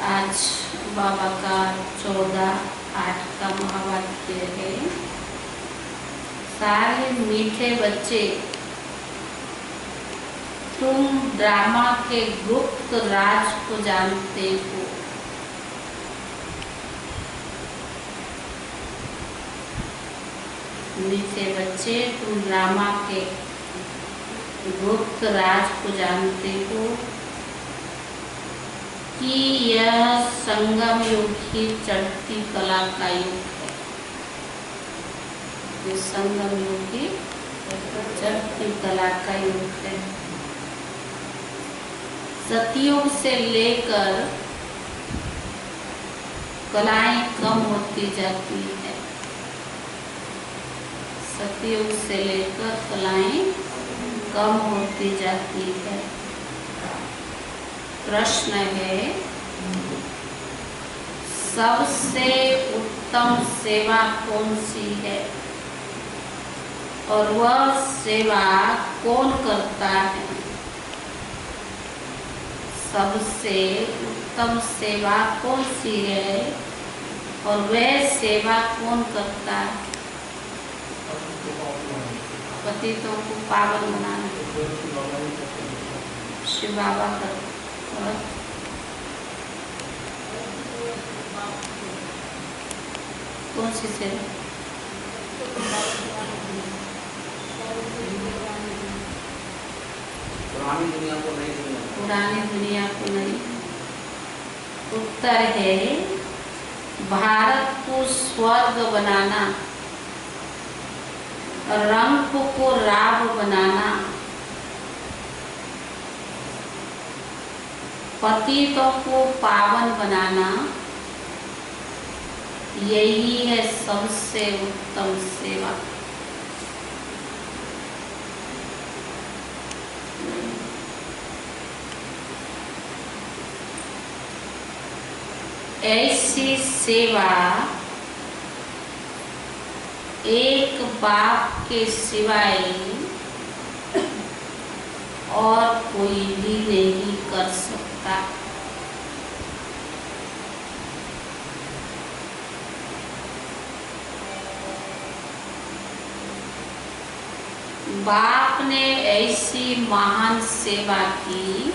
आज बाबा का 14:8 का महावाक्य है। सारे मीठे बच्चे, तुम ड्रामा के गुप्त राज को जानते हो। मीठे बच्चे, तुम ड्रामा के गुप्त राज को जानते हो कि यह संगम युग की चढ़ती कला का युग है। ये संगम युग की चढ़ती कला का युग है। सतयुग से लेकर कलाएं कम होती जाती है। सतयुग से लेकर कलाएं कम होती जाती है। प्रश्न है, सबसे उत्तम सेवा कौन सी है और वह सेवा कौन करता है? सबसे उत्तम सेवा कौन सी है और वह सेवा कौन करता है? पतितों को पावन बनाना शिव बाबा करते। कौन सी सेवा? पुरानी दुनिया को नहीं, पुरानी दुनिया को नहीं। उत्तर है, भारत को स्वर्ग बनाना, रंग को राव बनाना, पतितों को पावन बनाना, यही है सबसे उत्तम सेवा। ऐसी सेवा एक बाप के सिवाय और कोई भी नहीं कर सकता। बाप ने ऐसी महान सेवा की,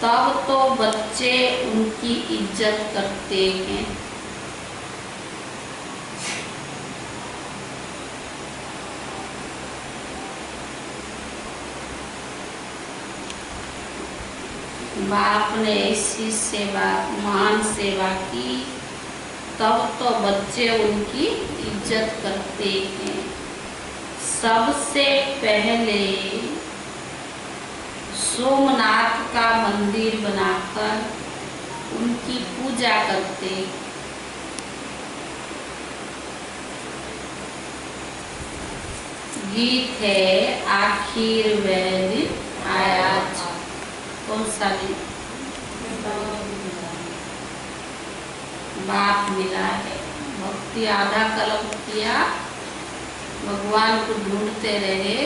तब तो बच्चे उनकी इज्जत करते हैं। बाप ने ऐसी सेवा, महान सेवा की, तब तो बच्चे उनकी इज्जत करते हैं। सबसे पहले सोमनाथ का मंदिर बनाकर उनकी पूजा करते। गीत है, आखिर वह दिन आया। कौन सा दिन? बाप मिला है। भक्ति आधा कलम किया, भगवान को ढूंढते रहे,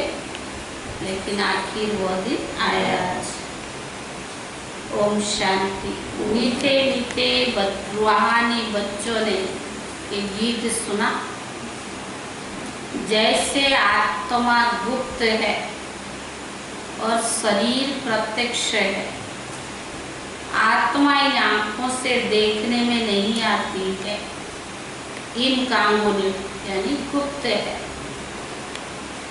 लेकिन आखिर वह दिन आया। ओम शांति। मीठे मीठे रूहानी बच्चों ने ये गीत सुना। जैसे आत्मा गुप्त है और शरीर प्रत्यक्ष है। आत्मा इन आंखों से देखने में नहीं आती है, इन कामों यानी गुप्त है।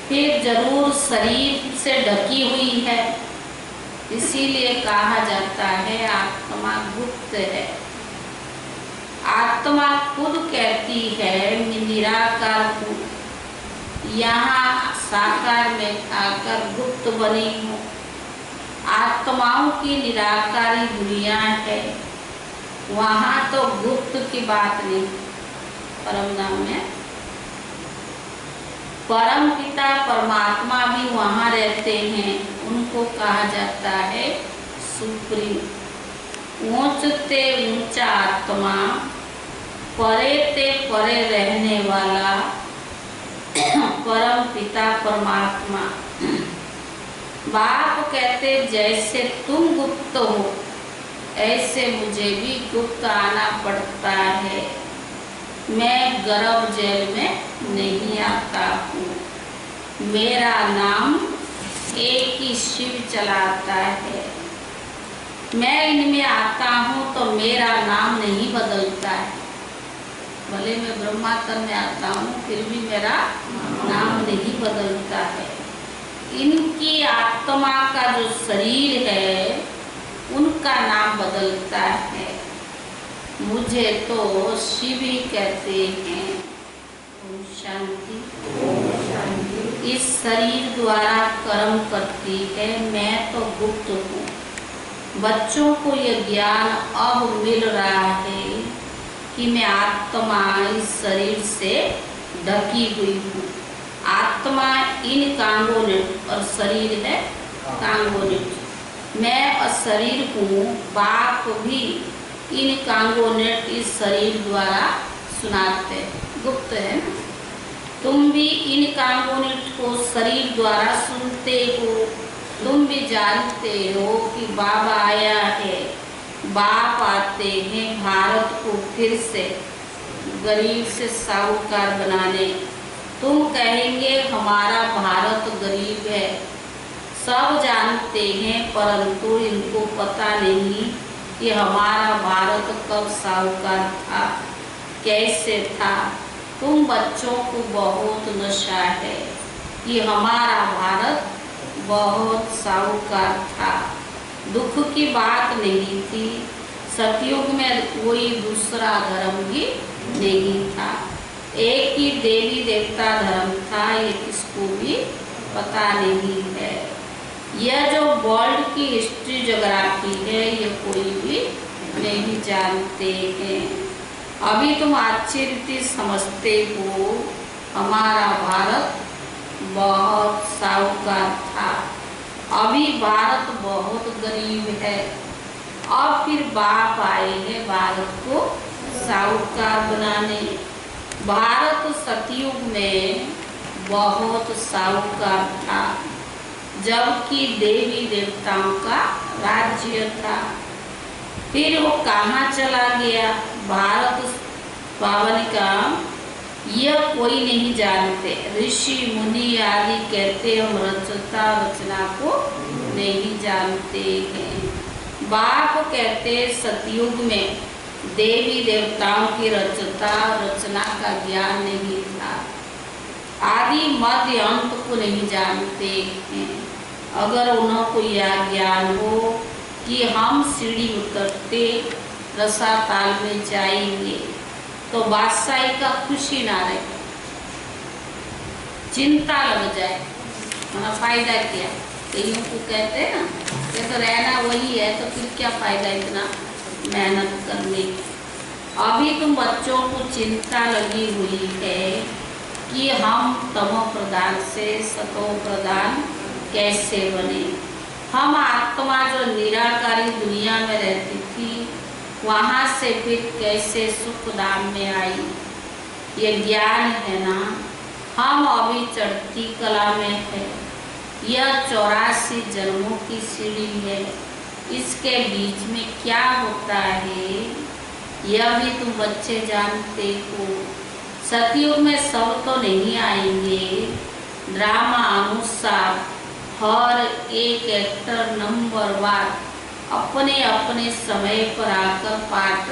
फिर जरूर शरीर से ढकी हुई है, इसीलिए कहा जाता है आत्मा गुप्त है। आत्मा खुद कहती है मैं निराकार हूँ, यहाँ साकार में आकर गुप्त बनी हूँ। आत्माओं की निराकारी दुनिया है, वहाँ तो गुप्त की बात नहीं। परम धाम में परम पिता परमात्मा भी वहाँ रहते हैं, उनको कहा जाता है सुप्रीम। ऊंचते ऊंचा आत्मा, परे ते परे रहने वाला परम पिता परमात्मा। बाप कहते जैसे तुम गुप्त हो ऐसे मुझे भी गुप्त आना पड़ता है। मैं गर्भ जेल में नहीं आता हूँ। मेरा नाम एक ही शिव चलाता है। मैं इनमें आता हूँ तो मेरा नाम नहीं बदलता है। भले मैं ब्रह्मातर में आता हूँ फिर भी मेरा नाम नहीं बदलता है। इनकी आत्मा का जो शरीर है उनका नाम बदलता है। मुझे तो शिव ही कहते हैं। ओम शांति। इस शरीर द्वारा कर्म करती है, मैं तो गुप्त हूँ। बच्चों को यह ज्ञान अब मिल रहा है कि मैं आत्मा इस शरीर से ढकी हुई हूँ। आत्मा इन कांगोनेट और शरीर है कांगोनेट। मैं अशरीर हूँ। बाप भी इन कांगोनेट इस शरीर द्वारा सुनाते, गुप्त है ना। तुम भी इन कांगोनेट को शरीर द्वारा सुनते हो। तुम भी जानते हो कि बाबा आया है। बाप आते हैं भारत को फिर से गरीब से साहूकार बनाने। तुम कहेंगे हमारा भारत गरीब है। सब जानते हैं परंतु इनको पता नहीं कि हमारा भारत कब साहूकार था, कैसे था। तुम बच्चों को बहुत नशा है कि हमारा भारत बहुत साहूकार था। दुख की बात नहीं थी। सतयुग में कोई दूसरा धर्म भी नहीं था। एक ही देवी देवता धर्म था, ये किसको भी पता नहीं है। यह जो वर्ल्ड की हिस्ट्री ज्योग्राफी है ये कोई भी नहीं जानते हैं। अभी तुम अच्छी रीति समझते हो हमारा भारत बहुत साहूकार था। अभी भारत बहुत गरीब है। अब फिर बाप आए हैं भारत को साहूकार बनाने। भारत सतयुग में बहुत साहूकार था जबकि देवी देवताओं का राज्य था। फिर वो कहाँ चला गया भारत पावन का यह कोई नहीं जानते। ऋषि मुनि आदि कहते हम रचता रचना को नहीं जानते हैं। बाप कहते सतयुग में देवी देवताओं की रचता रचना का ज्ञान नहीं था। आदि मध्य अंत को नहीं जानते हैं। अगर उनको यह ज्ञान हो कि हम सीढ़ी उतरते रसाताल में जाएंगे तो बादशाही का खुशी ना रहे, चिंता लग जाए, हमारा फायदा क्या। कईयों को कहते हैं ना ये तो रहना वही है तो फिर क्या फायदा इतना मेहनत करने। अभी तुम बच्चों को चिंता लगी हुई है कि हम तमो प्रधान से सतो प्रधान कैसे बने। हम आत्मा जो निराकारी दुनिया में रहती थी वहाँ से फिर कैसे सुख धाम में आई, ये ज्ञान है ना। हम अभी चढ़ती कला में है। यह 84 जन्मों की सीढ़ी है। इसके बीच में क्या होता है यह भी तुम बच्चे जानते हो। सतयुग में सब तो नहीं आएंगे। ड्रामा अनुसार हर एक एक्टर नंबरवार अपने अपने समय पर आकर पाठ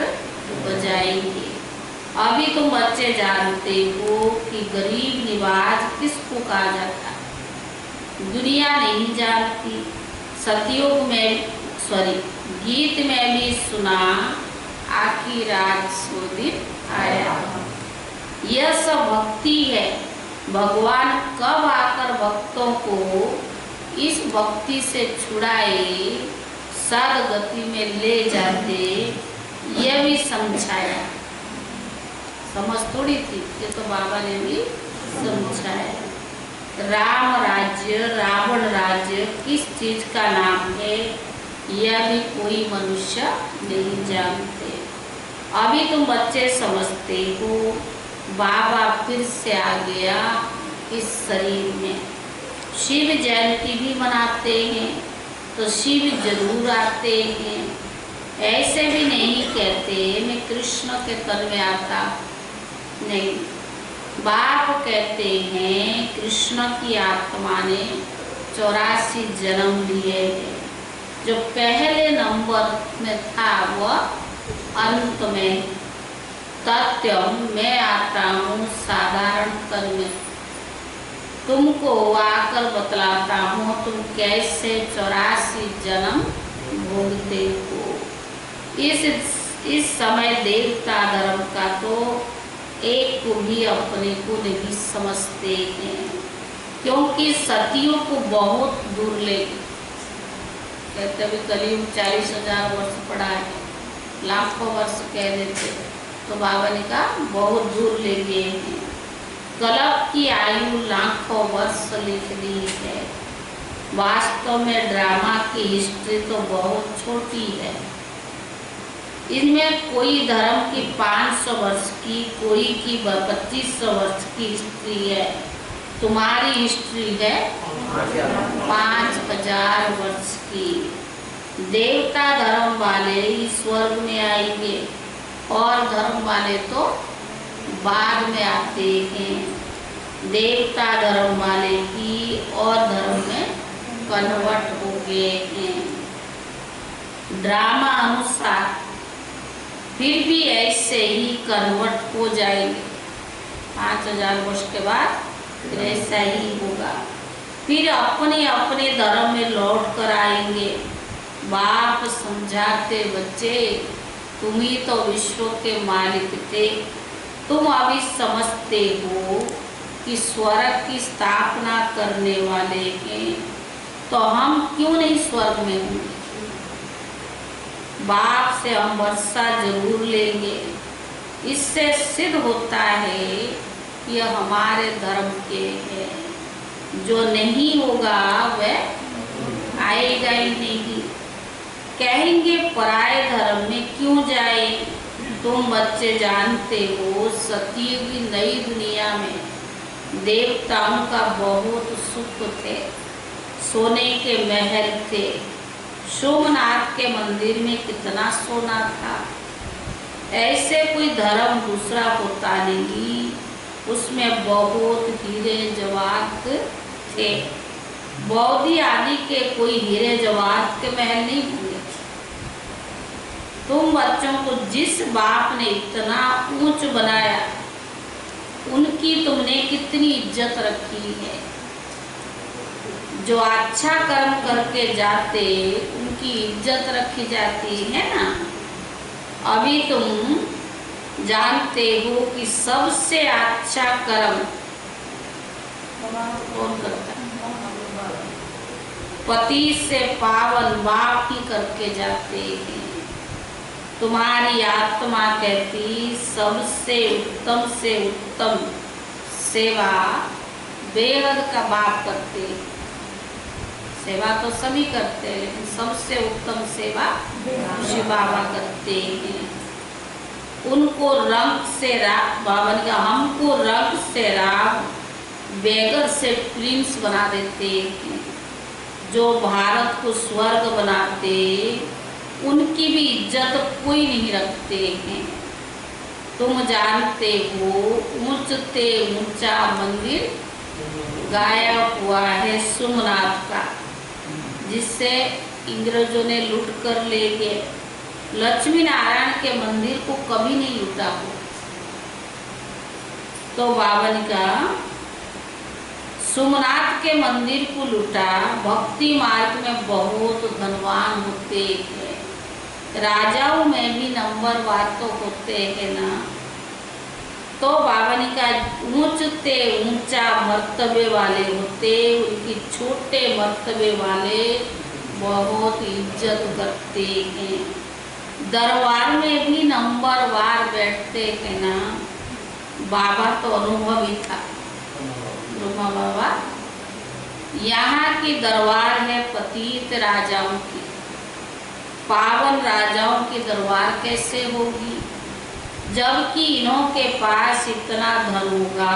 बजाएंगे। अभी तुम बच्चे जानते हो कि गरीब निवाज किसको कहा जाता है। दुनिया नहीं जानती। सतयुग में गीत में भी सुना आखिर आज सो दिन आया। यह सब भक्ति है। भगवान कब आकर भक्तों को इस भक्ति से छुड़ाए सदगति में ले जाते यह भी समझाया। समझ थोड़ी थी, ये तो बाबा ने भी समझाया। राम राज्य रावण राज्य किस चीज का नाम है यह भी कोई मनुष्य नहीं जानते। अभी तुम बच्चे समझते हो बाबा फिर से आ गया इस शरीर में। शिव जयंती भी मनाते हैं तो शिव जरूर आते हैं। ऐसे भी नहीं कहते मैं कृष्ण के तन में आता नहीं। बाप कहते हैं कृष्ण की आत्मा ने 84 जन्म लिए हैं। जो पहले नंबर में था वह अंत में। तथ्यम मैं आता हूँ साधारण तन में, तुमको आकर बतलाता हूँ तुम कैसे 84 जन्म भोगते हो। इस समय देवता धर्म का तो एक को भी अपने को नहीं समझते हैं, क्योंकि सतियों को बहुत दूर ले कहते अभी करीब 40,000 वर्ष पड़ा है, लाखों वर्ष कह देते तो बाबा ने कहा बहुत दूर ले गए हैं। कल्प की आयु लाखों वर्ष लिख दी है। वास्तव में ड्रामा की हिस्ट्री तो बहुत छोटी है। इनमें कोई धर्म की 500 वर्ष की, कोई की 2500 वर्ष की हिस्ट्री है। तुम्हारी हिस्ट्री है 5000 वर्ष की। देवता धर्म वाले ही स्वर्ग में आएंगे और धर्म वाले तो बाद में आते हैं। देवता धर्म वाले ही और धर्म में कन्वर्ट हो गए हैं। ड्रामा अनुसार फिर भी ऐसे ही कन्वर्ट हो जाएंगे। 5000 वर्ष के बाद फिर ऐसा ही होगा। फिर अपने अपने धर्म में लौट कर आएंगे। बाप समझाते बच्चे तुम ही तो विश्व के मालिक थे। तुम अभी समझते हो कि स्वर्ग की स्थापना करने वाले हैं, तो हम क्यों नहीं स्वर्ग में होंगे। बाप से हम वर्षा जरूर लेंगे। इससे सिद्ध होता है कि यह हमारे धर्म के है। जो नहीं होगा वह आएगा ही नहीं। कहेंगे पराये धर्म में क्यों जाए। तुम बच्चे जानते हो सतयुग की नई दुनिया में देवताओं का बहुत सुख थे। सोने के महल थे। सोमनाथ के मंदिर में कितना सोना था। ऐसे कोई धर्म दूसरा होता नहीं, उसमें बहुत हीरे जवाहरात थे। बौद्धि आदि के कोई हीरे जवाहरात के महल नहीं होंगे। तुम बच्चों को जिस बाप ने इतना ऊंच बनाया उनकी तुमने कितनी इज्जत रखी है। जो अच्छा कर्म करके जाते उनकी इज्जत रखी जाती है ना। अभी तुम जानते हो कि सबसे अच्छा कर्म कौन करता है। पति से पावन बाप ही करके जाते हैं। तुम्हारी आत्मा कहती सबसे उत्तम सेवा बेहद का बाप करते। सेवा तो सभी करते हैं, लेकिन सबसे उत्तम सेवा शिव बाबा करते हैं। उनको रंग से राग बाबा ने कहा हमको रंग से राग बेगर से प्रिंस बना देते हैं। जो भारत को स्वर्ग बनाते उनकी भी इज्जत कोई नहीं रखते हैं। तुम जानते हो ऊंचते ऊंचा मंदिर गायब हुआ है सोमनाथ का, जिससे इंग्रजों ने लूट कर ले गए। लक्ष्मी नारायण के मंदिर को कभी नहीं लूटा हो। तो बाबा ने कहा सोमनाथ के मंदिर को लूटा। भक्ति मार्ग में बहुत धनवान होते हैं। राजाओं में भी नंबरवार तो होते हैं ना। तो बाबा ने कहा ऊंचते ऊंचा मर्तबे वाले होते, उनकी छोटे मर्तबे वाले बहुत इज्जत करते हैं। दरबार में भी नंबरवार बैठते हैं ना। बाबा तो अनुभवी था ब्रह्मा बाबा। यहाँ की दरबार है पतित राजाओं की। पावन राजाओं की दरबार कैसे होगी, जबकि इन्हों के पास इतना धन होगा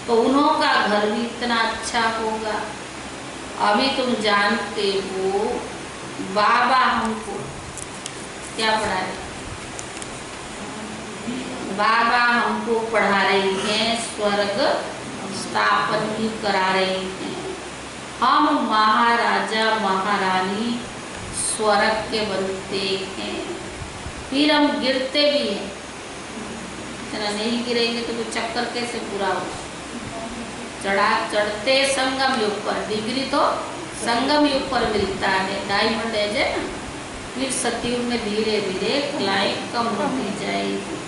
तो उन्हों का घर भी इतना अच्छा होगा। अभी तुम जानते हो बाबा हमको क्या पढ़ा रहे, बाबा हमको पढ़ा रही हैं, स्वर्ग स्थापन भी करा रही हैं। हम महाराजा महारानी स्वर्ग के बनते हैं, फिर हम गिरते भी हैं। इतना नहीं गिरेंगे तो कोई चक्कर कैसे पूरा हो। चढ़ते संगम युग पर, डिग्री तो संगम युग पर मिलता है, डायमंड एज है ना। फिर सतयुग में धीरे धीरे कलाई कम होती जाएगी।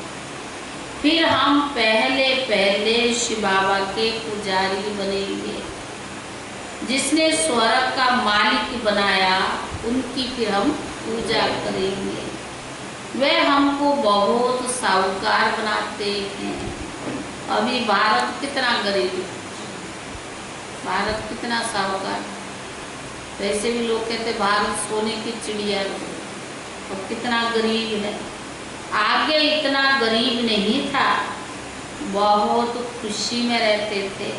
फिर हम पहले शिव बाबा के पुजारी बनेंगे। जिसने स्वर्ग का मालिक बनाया उनकी फिर हम पूजा करेंगे। वे हमको बहुत साहूकार बनाते हैं। अभी भारत कितना गरीब है, भारत कितना साहूकार। वैसे भी लोग कहते भारत सोने की चिड़िया है, और कितना गरीब है। आगे इतना गरीब नहीं था, बहुत खुशी में रहते थे।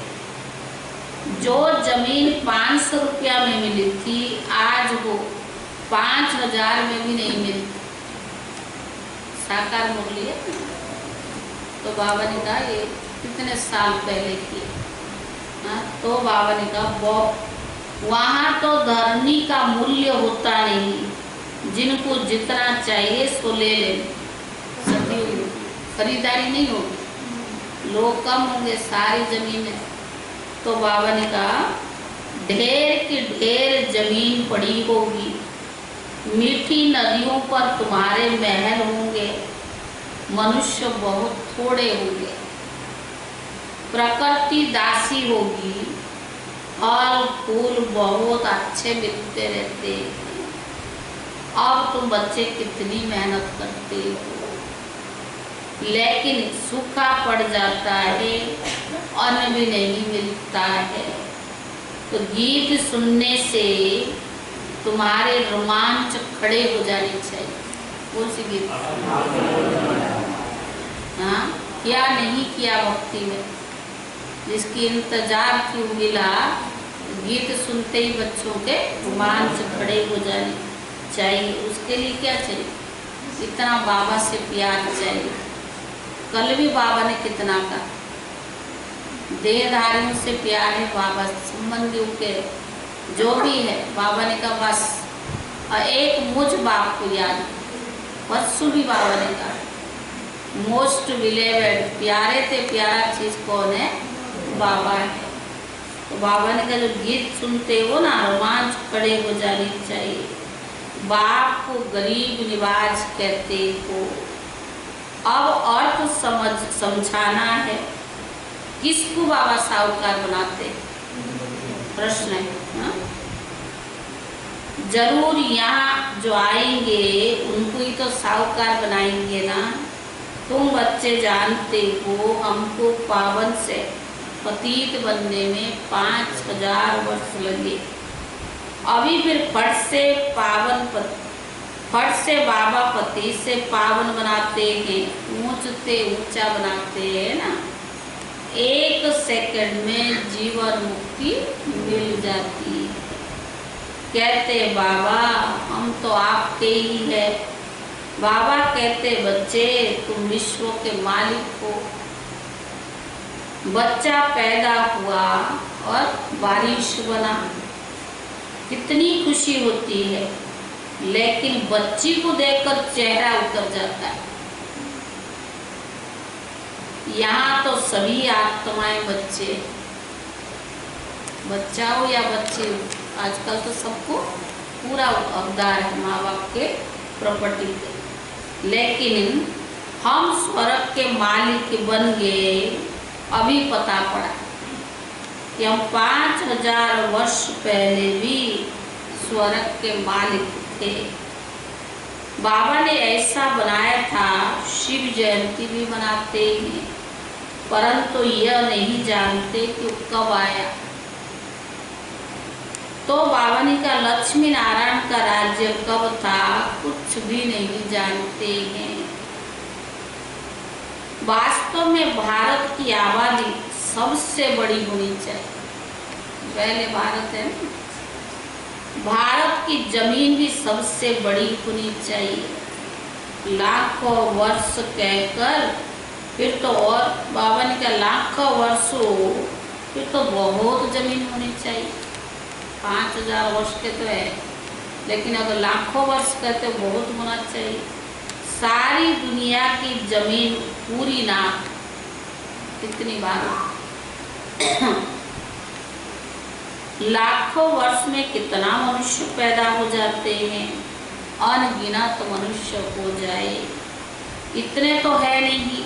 जो जमीन 500 रुपया में मिली थी, आज वो 5000 में भी नहीं मिलती। साकार मुरली है। तो बाबा ने कहा ये कितने साल पहले की, तो बाबा ने कहा वहाँ तो धरनी का मूल्य होता नहीं, जिनको जितना चाहिए सो ले ले, खरीदारी नहीं होगी, लोग कम होंगे, सारी जमीनें। तो बाबा ने कहा ढेर की ढेर जमीन पड़ी होगी, मीठी नदियों पर तुम्हारे महल होंगे, मनुष्य बहुत थोड़े होंगे, प्रकृति दासी होगी, फल फूल बहुत अच्छे मिलते रहते। अब तुम बच्चे कितनी मेहनत करते हो, लेकिन सूखा पड़ जाता है, अन्न भी नहीं मिलता है। तो गीत सुनने से तुम्हारे रोमांच खड़े हो जाने चाहिए। कौन सी गीत? हाँ, क्या नहीं किया भक्ति में, जिसकी इंतजार की मिला, गीत सुनते ही बच्चों के रोमांच खड़े हो जाने चाहिए। उसके लिए क्या चाहिए? इतना बाबा से प्यार चाहिए। कल भी बाबा ने कितना कहा, देहधारियों से प्यार है बाबा, संबंधियों के जो भी है, बाबा ने कहा बस। और एक मुझ बाप को याद, परसों भी बाबा ने कहा मोस्ट बिलीवेड, प्यारे से प्यारा चीज कौन है? बाबा है। तो बाबा ने कहा जो गीत सुनते हो ना, रोमांच खड़े हो जानी चाहिए। बाप को गरीब निवाज कहते हो। अब अर्थ समझाना है, किसको बाबा साहूकार बनाते? प्रश्न है। हाँ? जरूर यहाँ जो आएंगे उनको ही तो साहूकार बनाएंगे ना। तुम बच्चे जानते हो हमको पावन से पतित बनने में 5000 वर्ष लगे। अभी फिर फट से बाबा पति से पावन बनाते हैं, ऊंच से ऊंचा बनाते हैं ना। 1 सेकंड में जीवन मुक्ति मिल जाती है। कहते बाबा हम तो आपके ही है। बाबा कहते बच्चे तुम विश्व के मालिक हो। बच्चा पैदा हुआ और बारिश बना, कितनी खुशी होती है, लेकिन बच्ची को देखकर चेहरा उतर जाता है। यहाँ तो सभी आत्माएं बच्चे, बच्चा हो या बच्चे हो, आजकल तो सबको पूरा हकदार है माँ बाप के प्रॉपर्टी के। लेकिन हम स्वर्ग के मालिक बन गए। अभी पता पड़ा कि हम 5000 वर्ष पहले भी स्वर्ग के मालिक थे। बाबा ने ऐसा बनाया था। शिव जयंती भी मनाते हैं, परंतु यह नहीं जानते कि कब आया। तो बाबा ने कहा लक्ष्मी नारायण का राज्य कब था, कुछ भी नहीं जानते हैं। वास्तव में भारत की आबादी सबसे बड़ी होनी चाहिए। पहले भारत है ना, भारत की जमीन भी सबसे बड़ी होनी चाहिए। लाखों वर्ष कहकर फिर तो, और बाबा ने कहा लाखों वर्ष हो फिर तो बहुत जमीन होनी चाहिए। 5000 वर्ष के तो है, लेकिन अगर लाखों वर्ष कहते बहुत होना चाहिए। सारी दुनिया की जमीन पूरी ना, कितनी बार लाखों वर्ष में कितना मनुष्य पैदा हो जाते हैं, अनगिनत मनुष्य हो जाए, इतने तो है नहीं।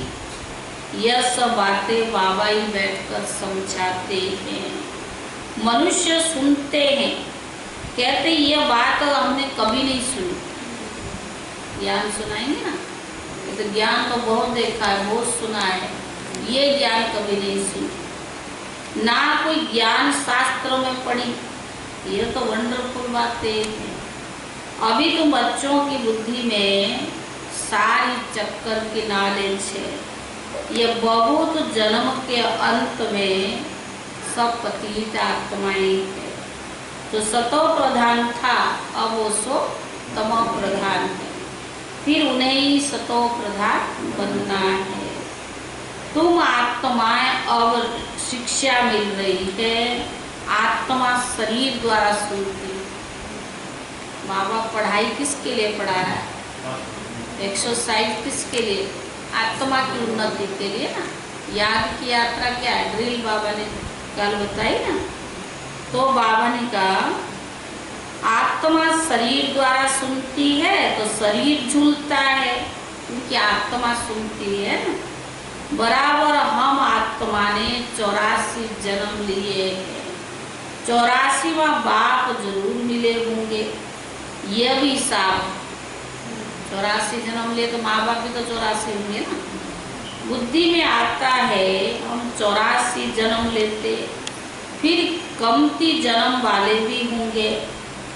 यह सब बातें बाबा ही बैठकर समझाते हैं, मनुष्य सुनते हैं, कहते ये बात हमने कभी नहीं सुनी। ज्ञान सुनाएंगे ना, तो ज्ञान तो बहुत देखा है, बहुत सुना है, ये ज्ञान कभी नहीं सुनी, ना कोई ज्ञान शास्त्रों में पढ़ी। ये तो वंडरफुल बातें हैं। अभी तुम बच्चों की बुद्धि में सारी चक्कर की नॉलेज है। ये बहुत जन्म के अंत में सब पतित आत्माएं है। तो सतो प्रधान था, अब वो सो तमो प्रधान है, फिर उन्हें ही सतो प्रधान बनना है। तुम आत्माएं अब शिक्षा मिल रही है, आत्मा शरीर द्वारा सुनती। बाबा पढ़ाई किसके लिए पढ़ा रहा है? एक्सरसाइज किसके लिए? आत्मा की उन्नति के लिए ना। याद की यात्रा क्या है? ड्रिल बाबा ने कल बताई ना। तो बाबा ने कहा आत्मा शरीर द्वारा सुनती है तो शरीर झूलता है, क्योंकि आत्मा सुनती है ना। बराबर हम आत्मा ने 84 जन्म लिए हैं, 84वां बाप जरूर मिले होंगे। ये भी हिसाब 84 जन्म लिए तो माँ बाप भी तो 84 होंगे ना। बुद्धि में आता है हम 84 जन्म लेते, फिर कमती जन्म वाले भी होंगे,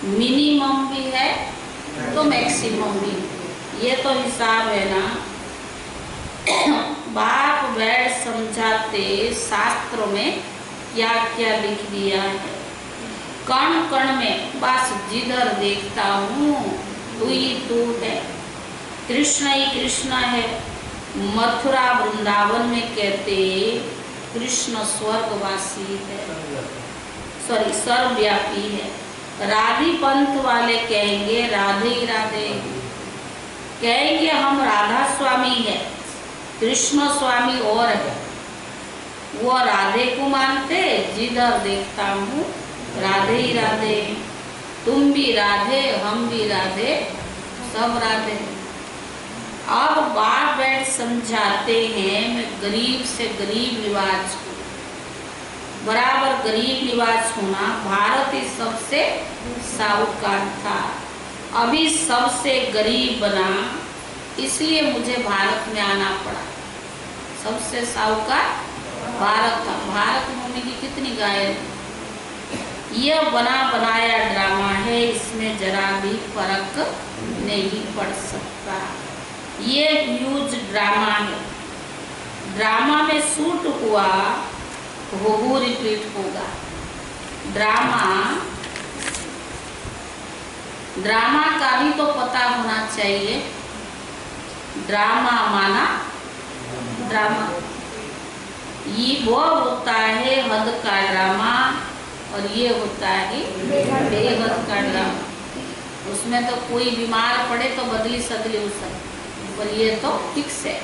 मिनिमम भी है तो मैक्सिमम भी। ये तो हिसाब है ना। बाप बैठ समझाते शास्त्रों में क्या क्या लिख दिया है। कण कण में बस जिधर देखता हूँ तू ही तू है, कृष्ण ही कृष्ण है। मथुरा वृंदावन में कहते कृष्ण स्वर्गवासी है, सॉरी सर्वव्यापी है। राधी पंथ वाले कहेंगे राधे ही राधे, कहेंगे हम राधा स्वामी है, कृष्ण स्वामी और है। वो राधे को मानते, जिधर देखता हूँ राधे ही राधे। तुम भी राधे, हम भी राधे, सब राधे। अब बाप बैठ समझाते हैं मैं गरीब से गरीब निवाज हूँ। बराबर गरीब निवाज होना। भारत ही सबसे साहूकार था, अभी सबसे गरीब बना, इसलिए मुझे भारत में आना पड़ा। सबसे साहूकार भारत था। भारत भूमि की कितनी गायन। यह बना बनाया ड्रामा है, इसमें जरा भी फर्क नहीं पड़ सकता। ये ह्यूज ड्रामा है। ड्रामा में शूट हुआ वो रिपीट होगा। ड्रामा का भी तो पता होना चाहिए। ड्रामा माना ड्रामा, ये वो होता है हद का ड्रामा और ये होता है बेहद का ड्रामा। उसमें तो कोई बीमार पड़े तो बदली सदली हो सकती, पर ये तो फिक्स है।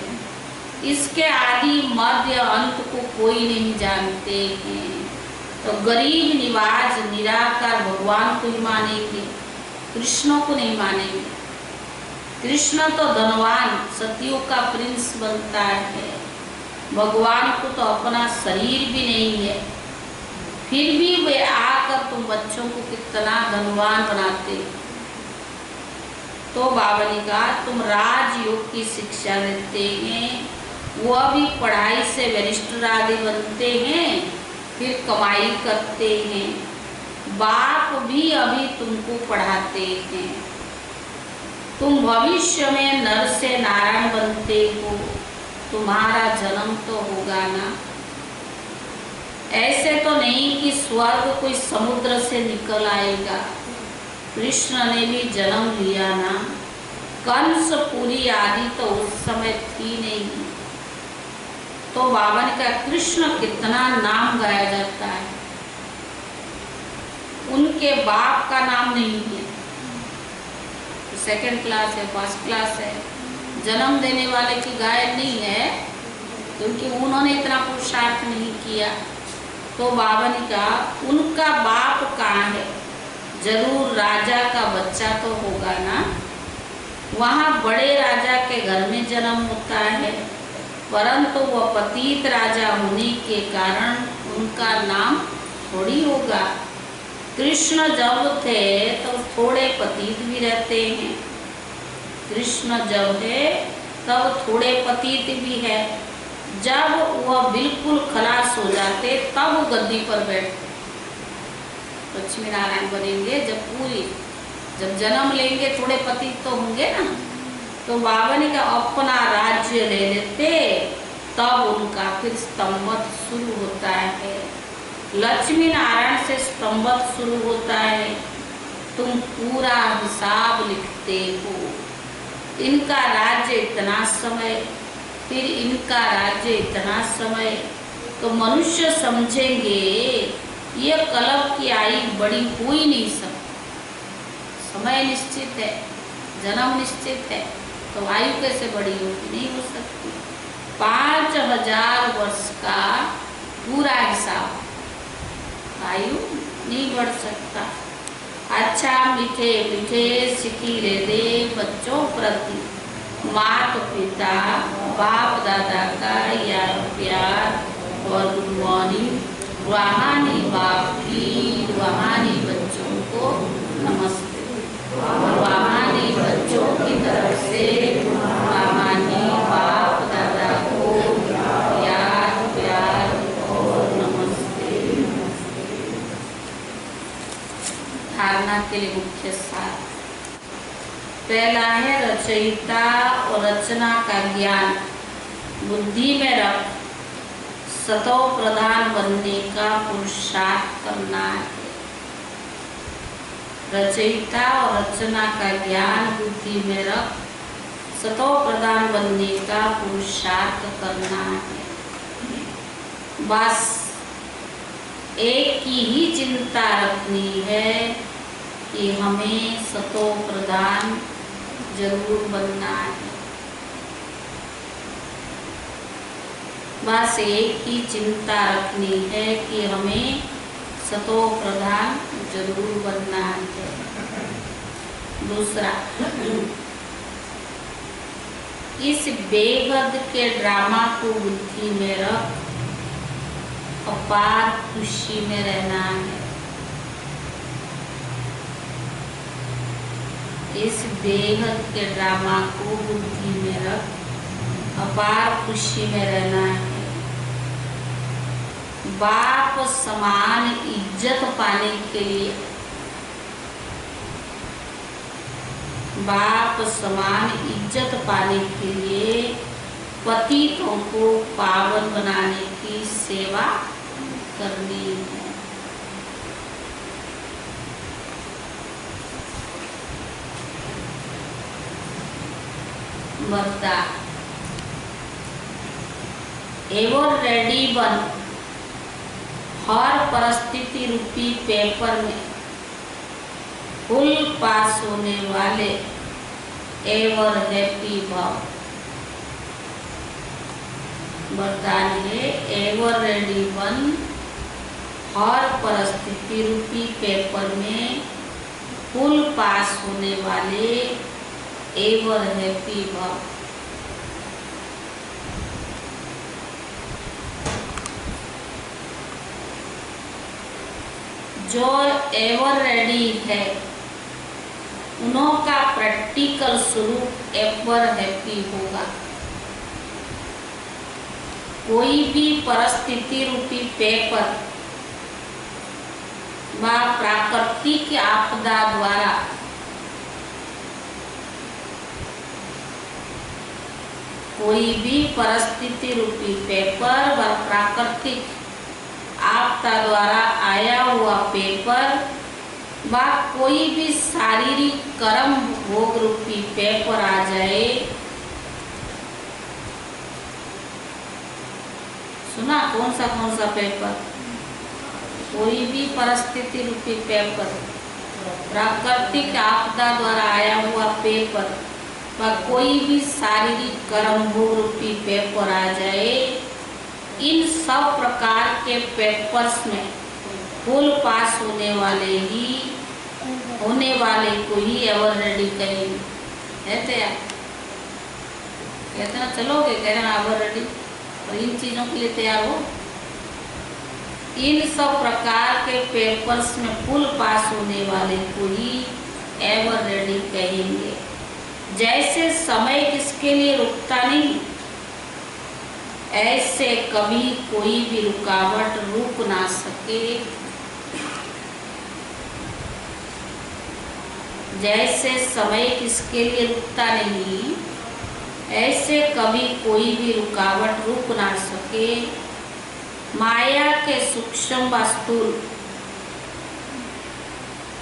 इसके आदि मध्य अंत को कोई नहीं जानते हैं। तो गरीब निवाज निराकार भगवान को ही मानेंगे, कृष्ण को नहीं मानेंगे। कृष्ण तो धनवान सतियों का प्रिंस बनता है, भगवान को तो अपना शरीर भी नहीं है, फिर भी वे आकर तुम बच्चों को कितना धनवान बनाते। तो बाबा ने कहा तुम राजयोग की शिक्षा देते हैं, वो भी पढ़ाई से वरिष्ठ आदि बनते हैं, फिर कमाई करते हैं। बाप भी अभी तुमको पढ़ाते हैं। तुम भविष्य में नर से नारायण बनते हो, तुम्हारा जन्म तो होगा ना। ऐसे तो नहीं कि स्वर्ग कोई समुद्र से निकल आएगा। कृष्ण ने भी जन्म लिया ना, कंस पूरी आदि तो उस समय थी नहीं। तो बाबा ने कहा कृष्ण कितना नाम गाया जाता है, उनके बाप का नाम नहीं है, सेकंड क्लास है, फर्स्ट क्लास है, जन्म देने वाले की गायन नहीं है, क्योंकि उन्होंने इतना पुरुषार्थ नहीं किया। तो बाबा ने कहा उनका बाप कहाँ है, जरूर राजा का बच्चा तो होगा ना, वहाँ बड़े राजा के घर में जन्म होता है, परंतु वह पतित राजा होने के कारण उनका नाम थोड़ी होगा। कृष्ण जब थे तो थोड़े पतित भी रहते हैं, कृष्ण जब है तब थोड़े पतित भी है, जब वह बिल्कुल खलास हो जाते तब गद्दी पर बैठते। लक्ष्मी नारायण बनेंगे जब जन्म लेंगे थोड़े पतित तो होंगे ना। तो बाबा ने कहा अपना राज्य ले लेते तब उनका फिर स्तंभत शुरू होता है। लक्ष्मी नारायण से स्तंभत शुरू होता है, तुम पूरा हिसाब लिखते हो, इनका राज्य इतना समय, फिर इनका राज्य इतना समय। तो मनुष्य समझेंगे ये कलप की आयु बड़ी हो ही नहीं सकती, समय निश्चित है, जन्म निश्चित है, तो आयु कैसे बड़ी होगी, नहीं हो सकती। 5000 वर्ष का पूरा हिसाब, आयु नहीं बढ़ सकता। अच्छा मीठे मीठे सिकीले दे बच्चों प्रति माता पिता बाप दादा का यार प्यार और गुड मॉर्निंग, रूहानी बाप की रूहानी बच्चों को नमस्ते, रूहानी बच्चों की तरफ से रूहानी बाप दादा को यार प्यार और नमस्ते। धारणा के लिए मुख्य सार, पहला है रचयिता और रचना का ज्ञान बुद्धि में रख सतो प्रधान बनने का पुरुषार्थ करना है। रचयिता और रचना का ज्ञान बुद्धि में रख सतो प्रधान बनने का पुरुषार्थ करना है। बस एक की ही चिंता रखनी है कि हमें सतो प्रधान जरूर बनना है। बस एक ही चिंता रखनी है कि हमें सतो प्रधान जरूर बनना है। दूसरा, इस बेहद के ड्रामा को बुद्धि में रख अपार खुशी में रहना है। इस बेहद के ड्रामा को बुद्धि में रख अपार खुशी में रहना है। बाप समान इज्जत पाने के लिए, बाप समान इज्जत पाने के लिए पतितों को पावन बनाने की सेवा करनी है। वरदान, एवर रेडी बन, हर परिस्थिति रूपी पेपर में फुल पास होने वाले एवर हैप्पी भाव। वरदान है एवर रेडी बन, हर परिस्थिति रूपी पेपर में फुल पास होने वाले एवर हैप्पी भाव। जो एवर रेडी है उनका प्रैक्टिकल स्वरूप एवर हैप्पी होगा। कोई भी परिस्थिति रूपी पेपर व प्राकृतिक आपदा द्वारा कोई भी परिस्थिति रूपी पेपर व प्राकृतिक आपदा द्वारा आया हुआ पेपर व कोई भी शारीरिक कर्म भोग रूपी पेपर आ जाए, सुना कौन सा पेपर, कोई भी परिस्थिति रूपी पेपर, प्राकृतिक आपदा द्वारा आया हुआ पेपर व कोई भी शारीरिक कर्म भोग रूपी पेपर आ जाए, इन सब प्रकार के पेपर्स में फुल पास होने वाले को ही एवर रेडी करेंगे। कहते हैं ना चलोगे, कह रहे एवर रेडी, और इन चीजों के लिए तैयार हो। इन सब प्रकार के पेपर्स में फुल पास होने वाले को ही एवर रेडी कहेंगे। जैसे समय किसके लिए रुकता नहीं, ऐसे कभी कोई भी रुकावट रुक ना सके। जैसे समय किसके लिए रुकता नहीं, ऐसे कभी कोई भी रुकावट रुक ना सके। माया के सूक्ष्म वस्तु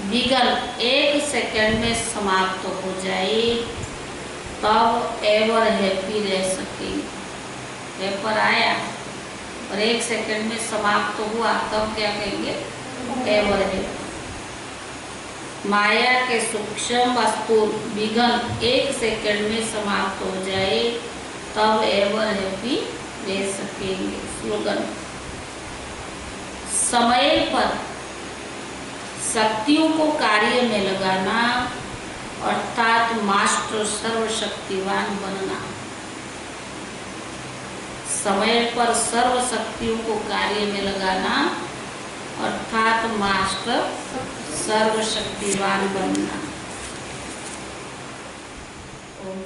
विघ्न 1 सेकंड में समाप्त हो जाए, तब एवर हैप्पी रह सकेंगे। पेपर आया और 1 सेकंड में समाप्त हुआ, तब क्या कहेंगे, एवर हैप्पी। माया के सूक्ष्म वस्तु विघ्न 1 सेकंड में समाप्त हो जाए, तब एवर हैप्पी रह सकेंगे। स्लोगन, समय पर शक्तियों को कार्य में लगाना अर्थात मास्टर सर्वशक्तिवान बनना। समय पर सर्व शक्तियों को कार्य में लगाना अर्थात मास्टर सर्वशक्तिवान बनना। ओम